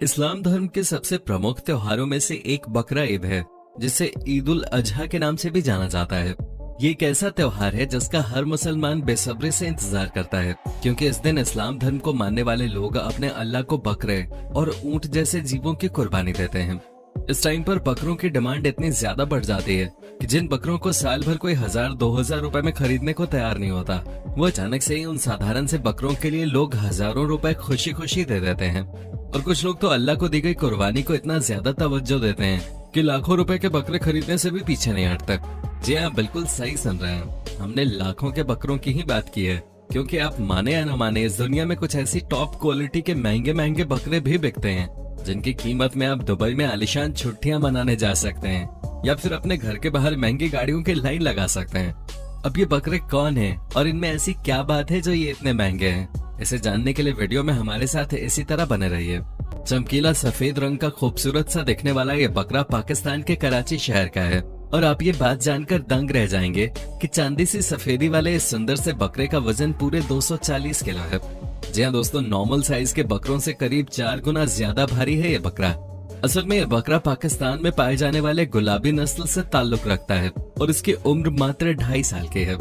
इस्लाम धर्म के सबसे प्रमुख त्योहारों में से एक बकरा ईद है, जिसे ईद उल अजहा के नाम से भी जाना जाता है। ये एक ऐसा त्योहार है जिसका हर मुसलमान बेसब्री से इंतजार करता है, क्योंकि इस दिन इस्लाम धर्म को मानने वाले लोग अपने अल्लाह को बकरे और ऊंट जैसे जीवों की कुर्बानी देते हैं। इस टाइम पर बकरों की डिमांड इतनी ज्यादा बढ़ जाती है कि जिन बकरों को साल भर कोई 1000-2000 रुपए में खरीदने को तैयार नहीं होता, वो अचानक से ही उन साधारण से बकरों के लिए लोग हजारों रुपए खुशी खुशी दे देते हैं। और कुछ लोग तो अल्लाह को दी गई कुर्बानी को इतना ज्यादा तवज्जो देते हैं कि लाखों रुपए के बकरे खरीदने से भी पीछे नहीं हटते। जी हाँ, बिल्कुल सही सुन रहे हैं, हमने लाखों के बकरों की ही बात की है, क्योंकि आप माने या न माने, इस दुनिया में कुछ ऐसी टॉप क्वालिटी के महंगे महंगे बकरे भी बिकते हैं जिनकी कीमत में आप दुबई में आलिशान छुट्टियां मनाने जा सकते हैं या फिर अपने घर के बाहर महंगी गाड़ियों की लाइन लगा सकते हैं। अब ये बकरे कौन हैं और इनमें ऐसी क्या बात है जो ये इतने महंगे हैं, इसे जानने के लिए वीडियो में हमारे साथ इसी तरह बने रहिए। चमकीला सफेद रंग का खूबसूरत सा दिखने वाला ये बकरा पाकिस्तान के कराची शहर का है, और आप ये बात जानकर दंग रह जाएंगे कि चांदी सी सफेदी वाले इस सुंदर से बकरे का वजन पूरे 240 किलो है। जी हाँ दोस्तों, नॉर्मल साइज के बकरों से करीब 4 गुना ज्यादा भारी है ये बकरा। असल में ये बकरा पाकिस्तान में पाए जाने वाले गुलाबी नस्ल से ताल्लुक रखता है और इसकी उम्र मात्र 2.5 साल की है।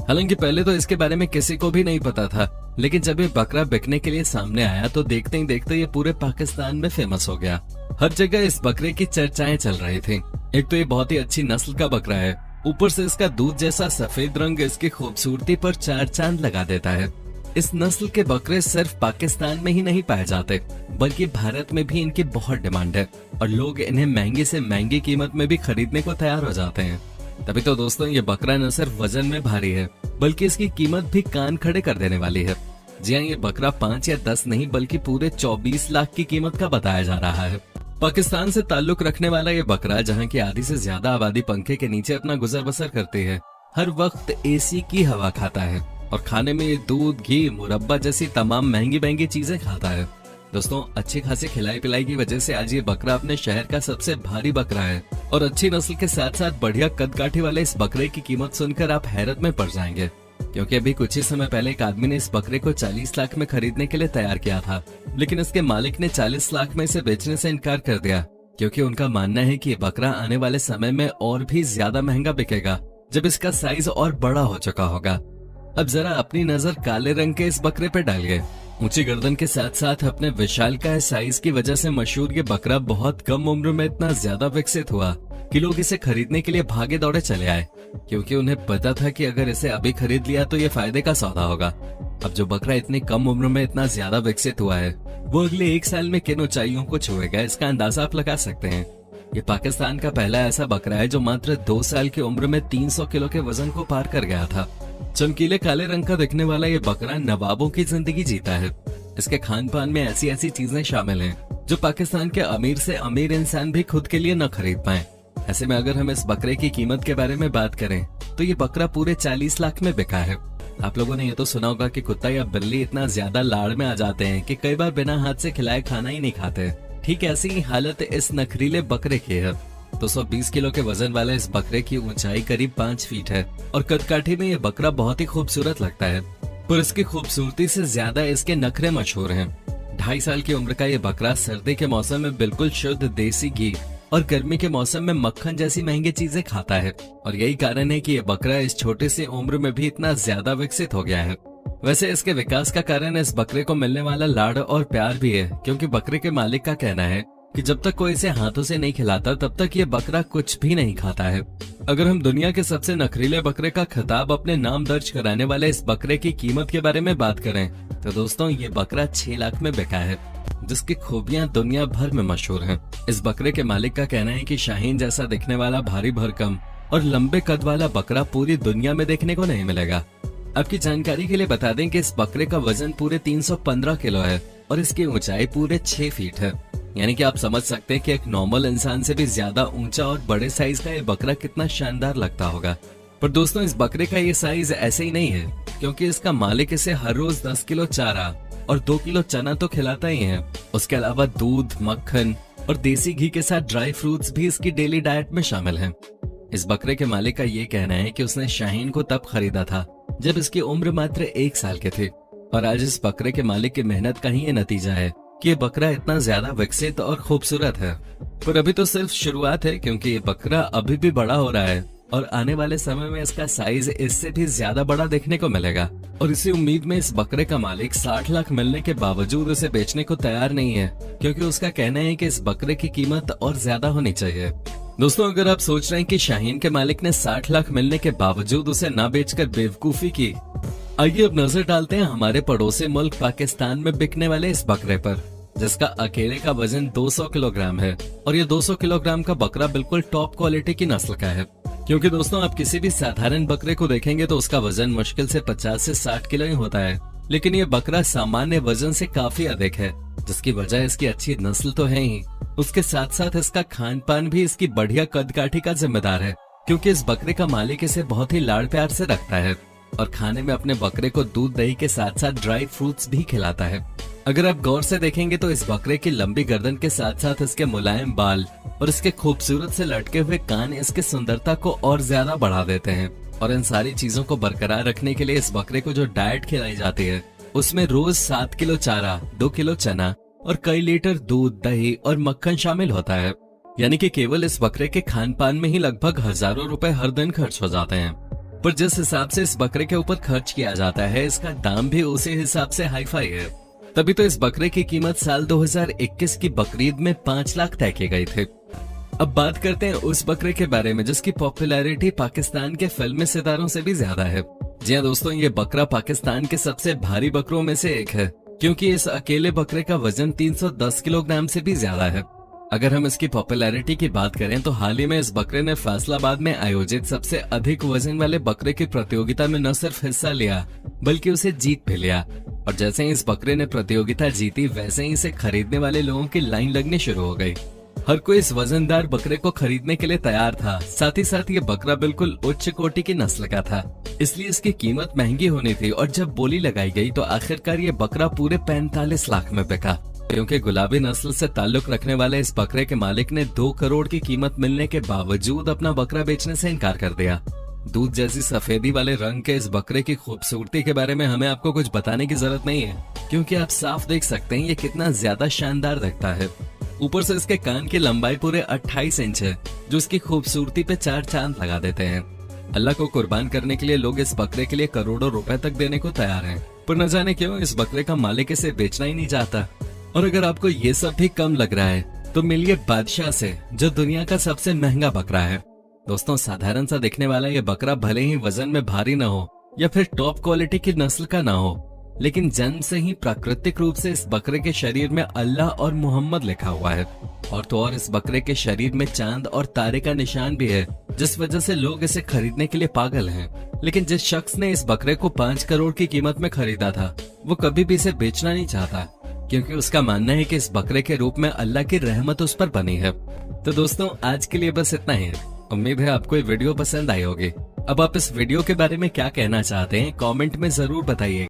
हालांकि पहले तो इसके बारे में किसी को भी नहीं पता था, लेकिन जब ये बकरा बिकने के लिए सामने आया तो देखते ही देखते ये पूरे पाकिस्तान में फेमस हो गया। हर जगह इस बकरे की चर्चाएं चल रही थी। एक तो ये बहुत ही अच्छी नस्ल का बकरा है, ऊपर से इसका दूध जैसा सफेद रंग इसकी खूबसूरती पर 4 चांद लगा देता है। इस नस्ल के बकरे सिर्फ पाकिस्तान में ही नहीं पाए जाते, बल्कि भारत में भी इनकी बहुत डिमांड है और लोग इन्हें महंगी से महंगी कीमत में भी खरीदने को तैयार हो जाते हैं। तभी तो दोस्तों, ये बकरा न सिर्फ वजन में भारी है, बल्कि इसकी कीमत भी कान खड़े कर देने वाली है। जी हाँ, ये बकरा 5 या 10 नहीं बल्कि पूरे 24 लाख की कीमत का बताया जा रहा है। पाकिस्तान से ताल्लुक रखने वाला ये बकरा, जहाँ की आधी से ज्यादा आबादी पंखे के नीचे अपना गुजर बसर करती है, हर वक्त एसी की हवा खाता है और खाने में ये दूध, घी, मुरब्बा जैसी तमाम महंगी महंगी चीजें खाता है। दोस्तों, अच्छी खासी खिलाई पिलाई की वजह से आज ये बकरा अपने शहर का सबसे भारी बकरा है, और अच्छी नस्ल के साथ साथ बढ़िया कदकाठी वाले इस बकरे की कीमत सुनकर आप हैरत में पड़ जाएंगे, क्योंकि अभी कुछ ही समय पहले एक आदमी ने इस बकरे को 40 लाख में खरीदने के लिए तैयार किया था, लेकिन इसके मालिक ने 40 लाख में इसे बेचने से इनकार कर दिया, क्योंकि उनका मानना है कि ये बकरा आने वाले समय में और भी ज्यादा महंगा बिकेगा जब इसका साइज और बड़ा हो चुका होगा। अब जरा अपनी नजर काले रंग के इस बकरे पे डालिए। ऊंची गर्दन के साथ साथ अपने विशालकाय साइज की वजह से मशहूर ये बकरा बहुत कम उम्र में इतना ज्यादा विकसित हुआ कि लोग इसे खरीदने के लिए भागे दौड़े चले आए, क्योंकि उन्हें पता था कि अगर इसे अभी खरीद लिया तो ये फायदे का सौदा होगा। अब जो बकरा इतनी कम उम्र में इतना ज्यादा विकसित हुआ है, वो अगले 1 साल में किन ऊंचाइयों को छुएगा, इसका अंदाजा आप लगा सकते हैं। ये पाकिस्तान का पहला ऐसा बकरा है जो मात्र 2 साल की उम्र में 300 किलो के वजन को पार कर गया था। चमकीले काले रंग का दिखने वाला ये बकरा नवाबों की जिंदगी जीता है। इसके खान पान में ऐसी ऐसी चीजें शामिल हैं जो पाकिस्तान के अमीर से अमीर इंसान भी खुद के लिए न खरीद पाए। ऐसे में अगर हम इस बकरे की कीमत के बारे में बात करें तो ये बकरा पूरे 40 लाख में बिका है। आप लोगों ने ये तो सुना होगा कि कुत्ता या बिल्ली इतना ज्यादा लाड़ में आ जाते हैं कि कई बार बिना हाथ से खिलाए खाना ही नहीं खाते। ठीक ऐसी ही हालत इस नखरीले बकरे की है। 220 किलो के वजन वाले इस बकरे की ऊंचाई करीब 5 फीट है और कदकाठी में ये बकरा बहुत ही खूबसूरत लगता है, पर इसकी खूबसूरती से ज्यादा इसके नखरे मशहूर हैं। 2.5 साल की उम्र का ये बकरा सर्दी के मौसम में बिल्कुल शुद्ध देसी घी और गर्मी के मौसम में मक्खन जैसी महंगी चीजें खाता है, और यही कारण है कि ये बकरा इस छोटी सी उम्र में भी इतना ज्यादा विकसित हो गया है। वैसे इसके विकास का कारण इस बकरे को मिलने वाला लाड़ और प्यार भी है, क्योंकि बकरे के मालिक का कहना है कि जब तक कोई इसे हाथों से नहीं खिलाता तब तक ये बकरा कुछ भी नहीं खाता है। अगर हम दुनिया के सबसे नखरीले बकरे का खिताब अपने नाम दर्ज कराने वाले इस बकरे की कीमत के बारे में बात करें तो दोस्तों, ये बकरा 6 लाख में बिका है, जिसकी खूबियां दुनिया भर में मशहूर हैं। इस बकरे के मालिक का कहना है कि शाहीन जैसा दिखने वाला भारी भरकम और लंबे कद वाला बकरा पूरी दुनिया में देखने को नहीं मिलेगा। आपकी जानकारी के लिए बता दें कि इस बकरे का वजन पूरे 315 किलो है और इसकी ऊंचाई पूरे 6 फीट है। यानी कि आप समझ सकते हैं कि एक नॉर्मल इंसान से भी ज्यादा ऊंचा और बड़े साइज का ये बकरा कितना शानदार लगता होगा। पर दोस्तों, इस बकरे का ये साइज ऐसे ही नहीं है, क्योंकि इसका मालिक इसे हर रोज 10 किलो चारा और 2 किलो चना तो खिलाता ही है। उसके अलावा दूध, मक्खन और देसी घी के साथ ड्राई फ्रूट्स भी इसकी डेली डाइट में शामिल हैं। इस बकरे के मालिक का ये कहना है कि उसने शाहीन को तब खरीदा था जब इसकी उम्र मात्र 1 साल के थे, और आज इस बकरे के मालिक की मेहनत का ही ये नतीजा है कि ये बकरा इतना ज्यादा विकसित और खूबसूरत है। पर अभी तो सिर्फ शुरुआत है, क्योंकि ये बकरा अभी भी बड़ा हो रहा है और आने वाले समय में इसका साइज इससे भी ज्यादा बड़ा देखने को मिलेगा। और इसी उम्मीद में इस बकरे का मालिक 60 लाख मिलने के बावजूद उसे बेचने को तैयार नहीं है, क्योंकि उसका कहना है कि इस बकरे की कीमत और ज्यादा होनी चाहिए। दोस्तों, अगर आप सोच रहे हैं कि शाहीन के मालिक ने 60 लाख मिलने के बावजूद उसे न बेचकर बेवकूफी की, आइए अब नजर डालते हैं हमारे पड़ोसी मुल्क पाकिस्तान में बिकने वाले इस बकरे पर, जिसका अकेले का वजन 200 किलोग्राम है। और ये 200 किलोग्राम का बकरा बिल्कुल टॉप क्वालिटी की नस्ल का है, क्योंकि दोस्तों आप किसी भी साधारण बकरे को देखेंगे तो उसका वजन मुश्किल से 50 से 60 किलो ही होता है, लेकिन ये बकरा सामान्य वजन से काफी अधिक है, जिसकी वजह इसकी अच्छी नस्ल तो है ही, उसके साथ साथ इसका खान पान भी इसकी बढ़िया कदकाठी का जिम्मेदार है, क्योंकि इस बकरे का मालिक इसे बहुत ही लाड़ प्यार से रखता है और खाने में अपने बकरे को दूध दही के साथ साथ ड्राई फ्रूट्स भी खिलाता है। अगर आप गौर से देखेंगे तो इस बकरे की लंबी गर्दन के साथ साथ इसके मुलायम बाल और इसके खूबसूरत से लटके हुए कान इसकी सुंदरता को और ज्यादा बढ़ा देते हैं। और इन सारी चीजों को बरकरार रखने के लिए इस बकरे को जो डाइट खिलाई जाती है, उसमें रोज 7 किलो चारा, 2 किलो चना और कई लीटर दूध, दही और मक्खन शामिल होता है। यानी कि केवल इस बकरे के खान पान में ही लगभग हजारों रुपए हर दिन खर्च हो जाते हैं। पर जिस हिसाब से इस बकरे के ऊपर खर्च किया जाता है, इसका दाम भी उसी हिसाब से हाई फाई है। तभी तो इस बकरे की कीमत साल 2021 की बकरीद में 5 लाख तय की गई थी। अब बात करते हैं उस बकरे के बारे में जिसकी पॉपुलैरिटी पाकिस्तान के फिल्मी सितारों से भी ज्यादा है। जी हाँ दोस्तों, ये बकरा पाकिस्तान के सबसे भारी बकरों में से एक है, क्योंकि इस अकेले बकरे का वजन 310 किलोग्राम से भी ज्यादा है। अगर हम इसकी पॉपुलैरिटी की बात करें तो हाल ही में इस बकरे ने फैसलाबाद में आयोजित सबसे अधिक वजन वाले बकरे की प्रतियोगिता में न सिर्फ हिस्सा लिया बल्कि उसे जीत भी लिया। और जैसे ही इस बकरे ने प्रतियोगिता जीती, वैसे ही इसे खरीदने वाले लोगों की लाइन लगनी शुरू हो गई। हर कोई इस वजनदार बकरे को खरीदने के लिए तैयार था। साथ ही साथ ये बकरा बिल्कुल उच्च कोटि की नस्ल का था, इसलिए इसकी कीमत महंगी होनी थी। और जब बोली लगाई गई तो आखिरकार ये बकरा पूरे 45 लाख में बिका, क्योंकि गुलाबी नस्ल से ताल्लुक रखने वाले इस बकरे के मालिक ने 2 करोड़ की कीमत मिलने के बावजूद अपना बकरा बेचने से इनकार कर दिया। दूध जैसी सफेदी वाले रंग के इस बकरे की खूबसूरती के बारे में हमें आपको कुछ बताने की जरूरत नहीं है, क्योंकि आप साफ देख सकते हैं ये कितना ज्यादा शानदार दिखता है। ऊपर से इसके कान की लंबाई पूरे 28 इंच है, जो इसकी खूबसूरती पे 4 चांद लगा देते हैं। अल्लाह को कुर्बान करने के लिए लोग इस बकरे के लिए करोड़ों रुपए तक देने को तैयार हैं, पर न जाने क्यों इस बकरे का मालिक इसे बेचना ही नहीं चाहता। और अगर आपको ये सब भी कम लग रहा है तो मिलिए बादशाह से, जो दुनिया का सबसे महंगा बकरा है। दोस्तों, साधारण सा दिखने वाला ये बकरा भले ही वजन में भारी न हो या फिर टॉप क्वालिटी की नस्ल का ना हो, लेकिन जन्म से ही प्राकृतिक रूप से इस बकरे के शरीर में अल्लाह और मोहम्मद लिखा हुआ है। और तो और इस बकरे के शरीर में चांद और तारे का निशान भी है, जिस वजह से लोग इसे खरीदने के लिए पागल हैं। लेकिन जिस शख्स ने इस बकरे को 5 करोड़ की कीमत में खरीदा था, वो कभी भी इसे बेचना नहीं चाहता, क्योंकि उसका मानना है कि इस बकरे के रूप में अल्लाह की रहमत उस पर बनी है। तो दोस्तों, आज के लिए बस इतना ही। उम्मीद है आपको ये वीडियो पसंद आई होगी। अब आप इस वीडियो के बारे में क्या कहना चाहते हैं, कमेंट में जरूर बताइए।